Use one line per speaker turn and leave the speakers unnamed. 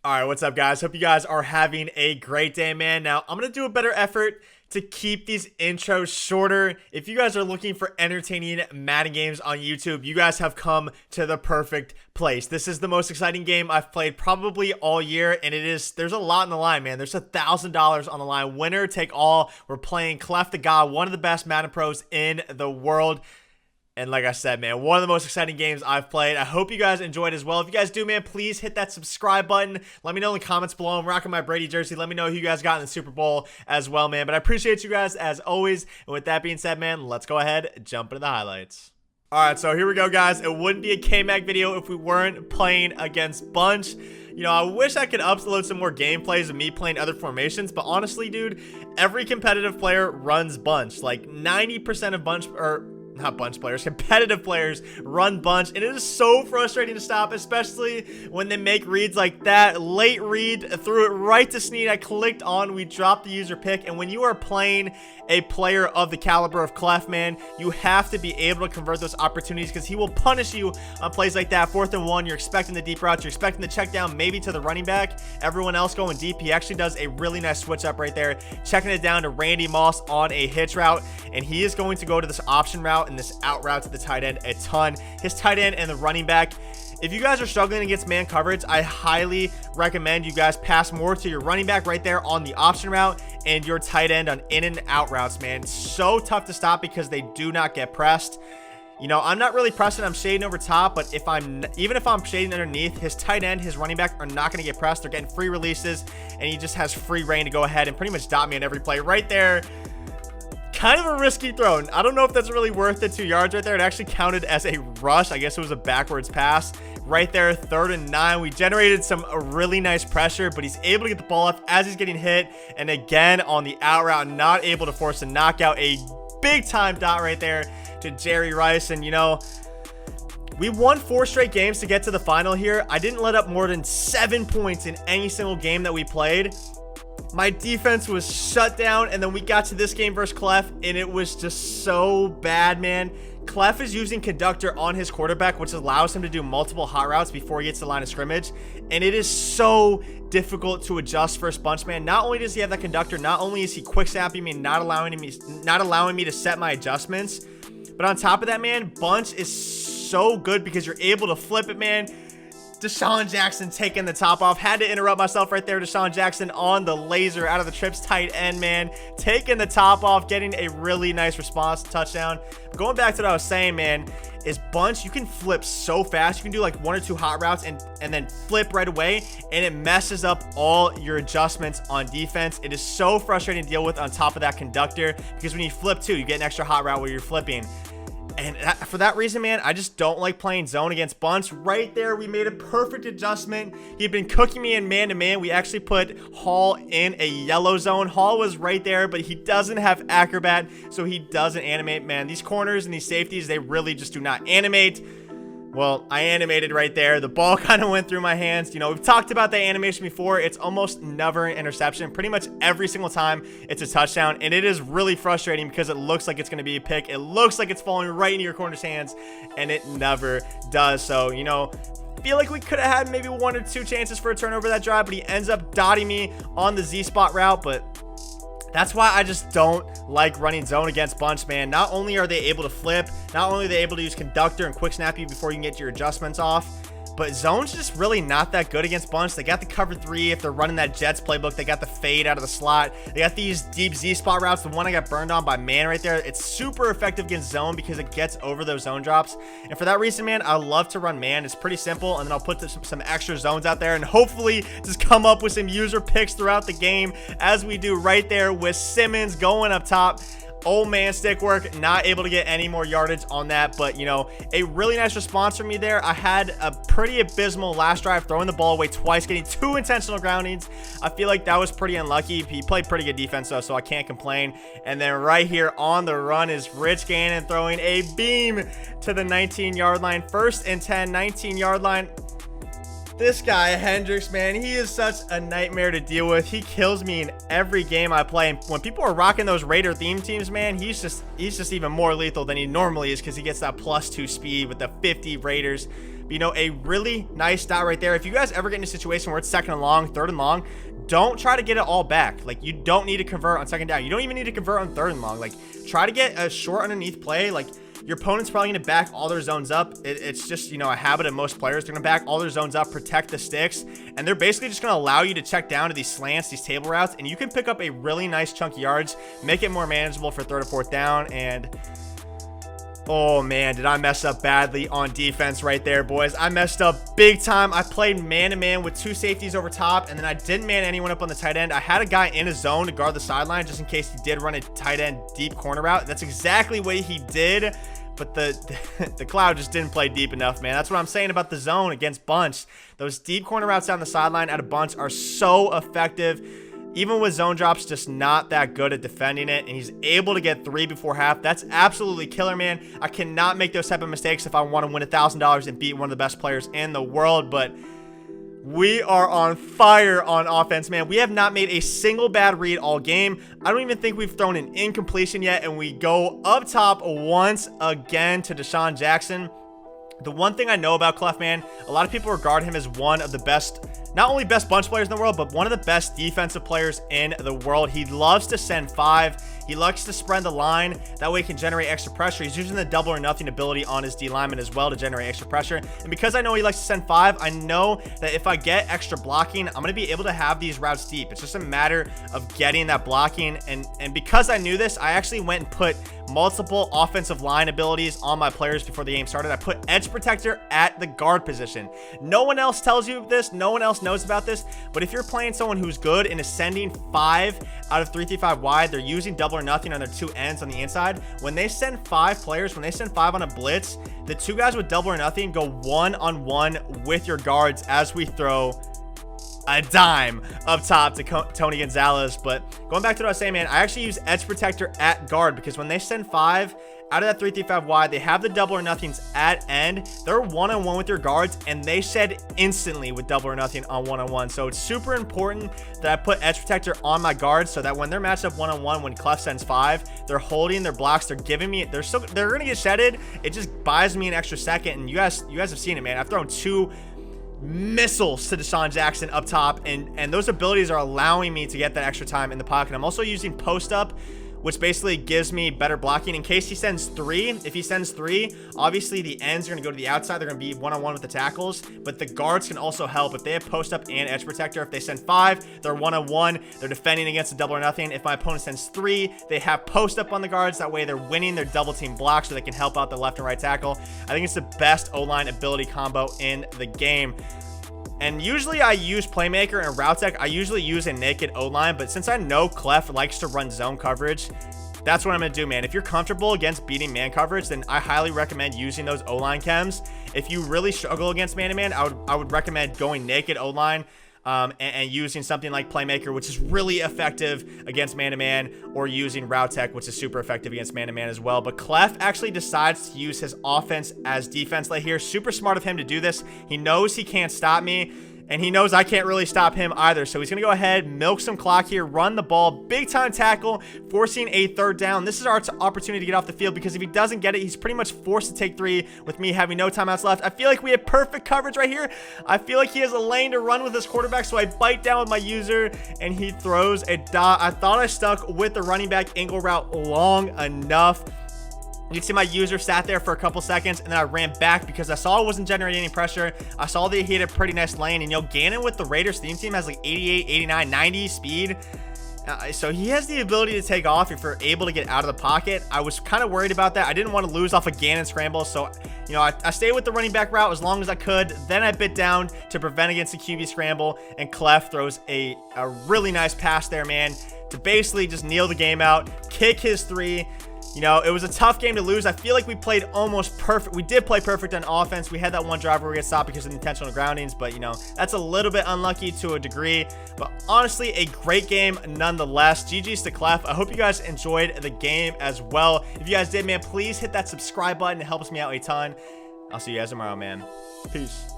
All right, what's up, guys? Hope you guys are having a great day, man. Now, I'm going to do a better effort to keep these intros shorter. If you guys are looking for entertaining Madden games on YouTube, you guys have come to the perfect place. This is the most exciting game I've played probably all year, and there's a lot on the line, man. There's $1,000 on the line. Winner take all. We're playing CleffTheGod, one of the best Madden pros in the world. And like I said, man, one of the most exciting games I've played. I hope you guys enjoyed as well. If you guys do, man, please hit that subscribe button. Let me know in the comments below. I'm rocking my Brady jersey. Let me know who you guys got in the Super Bowl as well, man. But I appreciate you guys as always. And with that being said, man, let's go ahead and jump into the highlights. All right, so here we go, guys. It wouldn't be a Kmac video if we weren't playing against Bunch. You know, I wish I could upload some more gameplays of me playing other formations, but honestly, dude, every competitive player runs Bunch. Like 90% of Bunch, or not Bunch players, competitive players run Bunch, and it is so frustrating to stop, especially when they make reads like that. Late read, threw it right to Snead. I clicked on, we dropped the user pick, and when you are playing a player of the caliber of Clef, man, you have to be able to convert those opportunities because he will punish you on plays like that. 4th and 1, you're expecting the deep routes, you're expecting the check down maybe to the running back, everyone else going deep. He actually does a really nice switch up right there, checking it down to Randy Moss on a hitch route, and he is going to go to this option route and this out route to the tight end a ton. His tight end and the running back, if you guys are struggling against man coverage, I highly recommend you guys pass more to your running back right there on the option route and your tight end on in and out routes, man. So tough to stop because they do not get pressed. You know, I'm not really pressing, I'm shading over top, but even if I'm shading underneath, his tight end, his running back are not going to get pressed. They're getting free releases, and he just has free reign to go ahead and pretty much dot me on every play right there. Kind of a risky throw. I don't know if that's really worth the 2 yards right there. It actually counted as a rush. I guess it was a backwards pass right there. 3rd and 9. We generated some really nice pressure, but he's able to get the ball up as he's getting hit. And again, on the out route, not able to force a knockout. A big time dot right there to Jerry Rice. And, you know, we won 4 straight games to get to the final here. I didn't let up more than 7 points in any single game that we played. My defense was shut down, and then we got to this game versus Clef, and it was just so bad, man. Clef is using conductor on his quarterback, which allows him to do multiple hot routes before he gets to the line of scrimmage, and it is so difficult to adjust for a Bunch, man. Not only does he have that conductor, not only is he quick snapping me and not allowing me to set my adjustments, but on top of that, man, Bunch is so good because you're able to flip it, man. Deshaun Jackson taking the top off. Had to interrupt myself right there. Deshaun Jackson on the laser out of the trips tight end, man. Taking the top off, getting a really nice response touchdown. Going back to what I was saying, man, is Bunch, you can flip so fast. You can do like 1 or 2 hot routes and then flip right away, and it messes up all your adjustments on defense. It is so frustrating to deal with on top of that conductor because when you flip too, you get an extra hot route where you're flipping. And for that reason, man, I just don't like playing zone against Bunch. Right there, we made a perfect adjustment. He'd been cooking me in man-to-man. We actually put Hall in a yellow zone. Hall was right there, but he doesn't have Acrobat, so he doesn't animate, man. These corners and these safeties, they really just do not animate. Well, I animated right there. The ball kind of went through my hands. You know, we've talked about that animation before. It's almost never an interception. Pretty much every single time it's a touchdown, and it is really frustrating because it looks like it's going to be a pick. It looks like it's falling right into your corner's hands, and it never does. So, you know, feel like we could have had maybe 1 or 2 chances for a turnover that drive, but he ends up dotting me on the Z-spot route, but that's why I just don't like running zone against Bunch, man. Not only are they able to flip, not only are they able to use conductor and quick snap you before you can get your adjustments off, but zone's just really not that good against Bunch. They got the cover 3 if they're running that Jets playbook. They got the fade out of the slot. They got these deep Z-spot routes. The one I got burned on by man right there. It's super effective against zone because it gets over those zone drops. And for that reason, man, I love to run man. It's pretty simple. And then I'll put some extra zones out there and hopefully just come up with some user picks throughout the game as we do right there with Simmons going up top. Old man stick work, not able to get any more yardage on that, but you know, a really nice response from me there. I had a pretty abysmal last drive, throwing the ball away twice, getting 2 intentional groundings. I feel like that was pretty unlucky. He played pretty good defense though, so I can't complain. And then right here on the run is Rich Gannon throwing a beam to the 19-yard line. 1st and 10, 19-yard line. This guy, Hendricks, man, he is such a nightmare to deal with. He kills me in every game I play. And when people are rocking those Raider theme teams, man, he's just even more lethal than he normally is because he gets that +2 speed with the 50 Raiders. But, you know, a really nice stat right there. If you guys ever get in a situation where it's 2nd and long, 3rd and long, don't try to get it all back. Like, you don't need to convert on 2nd down. You don't even need to convert on 3rd and long. Like, try to get a short underneath play. Like, your opponent's probably going to back all their zones up. It's just, you know, a habit of most players. They're going to back all their zones up, protect the sticks, and they're basically just going to allow you to check down to these slants, these table routes, and you can pick up a really nice chunk of yards, make it more manageable for 3rd or 4th down. And oh man, did I mess up badly on defense right there, boys. I messed up big time. I played man-to-man with 2 safeties over top, and then I didn't man anyone up on the tight end. I had a guy in a zone to guard the sideline just in case he did run a tight end deep corner route. That's exactly what he did, but the cloud just didn't play deep enough, man. That's what I'm saying about the zone against bunch. Those deep corner routes down the sideline out of bunch are so effective. Even with zone drops, just not that good at defending it, and he's able to get 3 before half. That's absolutely killer, man. I cannot make those type of mistakes if I want to win $1,000 and beat one of the best players in the world, but we are on fire on offense, man. We have not made a single bad read all game. I don't even think we've thrown an incompletion yet, and we go up top once again to Deshaun Jackson. The one thing I know about Clef, man, a lot of people regard him as one of the best, not only best bunch players in the world, but one of the best defensive players in the world. He loves to send 5. He likes to spread the line. That way he can generate extra pressure. He's using the double or nothing ability on his D lineman as well to generate extra pressure. And because I know he likes to send 5, I know that if I get extra blocking, I'm going to be able to have these routes deep. It's just a matter of getting that blocking. And because I knew this, I actually went and put multiple offensive line abilities on my players before the game started. I put edge protector at the guard position. No one else tells you this. No one else knows about this. But if you're playing someone who's good and is sending 5 out of 3-3-5 wide, they're using double or nothing on their 2 ends on the inside. When they send 5 players, when they send 5 on a blitz, the 2 guys with double or nothing go 1-on-1 with your guards as we throw a dime up top to Tony Gonzalez. But going back to what I was saying, man, I actually use edge protector at guard because when they send 5 out of that 3-3-5 wide, they have the double or nothings at end. They're 1-on-1 with their guards, and they shed instantly with double or nothing on 1-on-1. So it's super important that I put edge protector on my guards so that when they're matched up 1-on-1, when Clef sends 5, they're holding their blocks, they're giving me, they're gonna get shedded. It just buys me an extra second, and you guys have seen it, man. I've thrown 2 missiles to Deshaun Jackson up top, and those abilities are allowing me to get that extra time in the pocket. I'm also using post up, which basically gives me better blocking in case he sends 3. If he sends 3, obviously the ends are going to go to the outside. They're going to be 1-on-1 with the tackles, but the guards can also help. If they have post up and edge protector, if they send 5, they're 1-on-1. They're defending against a double or nothing. If my opponent sends 3, they have post up on the guards. That way they're winning their double team block so they can help out the left and right tackle. I think it's the best O-line ability combo in the game. And usually I use Playmaker and Route Tech. I usually use a naked O-line, but since I know Clef likes to run zone coverage, that's what I'm going to do, man. If you're comfortable against beating man coverage, then I highly recommend using those O-line chems. If you really struggle against man-to-man, I would recommend going naked O-line and using something like Playmaker, which is really effective against man-to-man, or using Route Tech, which is super effective against man-to-man as well. But Clef actually decides to use his offense as defense late here. Super smart of him to do this. He knows he can't stop me, and he knows I can't really stop him either. So he's going to go ahead, milk some clock here, run the ball, big time tackle, forcing a 3rd down. This is our opportunity to get off the field, because if he doesn't get it, he's pretty much forced to take 3 with me having no timeouts left. I feel like we have perfect coverage right here. I feel like he has a lane to run with his quarterback, so I bite down with my user, and he throws a dot. I thought I stuck with the running back angle route long enough. You can see my user sat there for a couple seconds, and then I ran back because I saw it wasn't generating any pressure. I saw that he had a pretty nice lane, and you know, Gannon with the Raiders theme team has like 88, 89, 90 speed. So he has the ability to take off if you're able to get out of the pocket. I was kind of worried about that. I didn't want to lose off a Gannon scramble, so you know, I stayed with the running back route as long as I could. Then I bit down to prevent against the QB scramble, and Clef throws a really nice pass there, man, to basically just kneel the game out, kick his 3. You know, it was a tough game to lose. I feel like we played almost perfect. We did play perfect on offense. We had that one drive where we got stopped because of intentional groundings, but, you know, that's a little bit unlucky to a degree. But honestly, a great game nonetheless. GG's to Clef. I hope you guys enjoyed the game as well. If you guys did, man, please hit that subscribe button. It helps me out a ton. I'll see you guys tomorrow, man. Peace.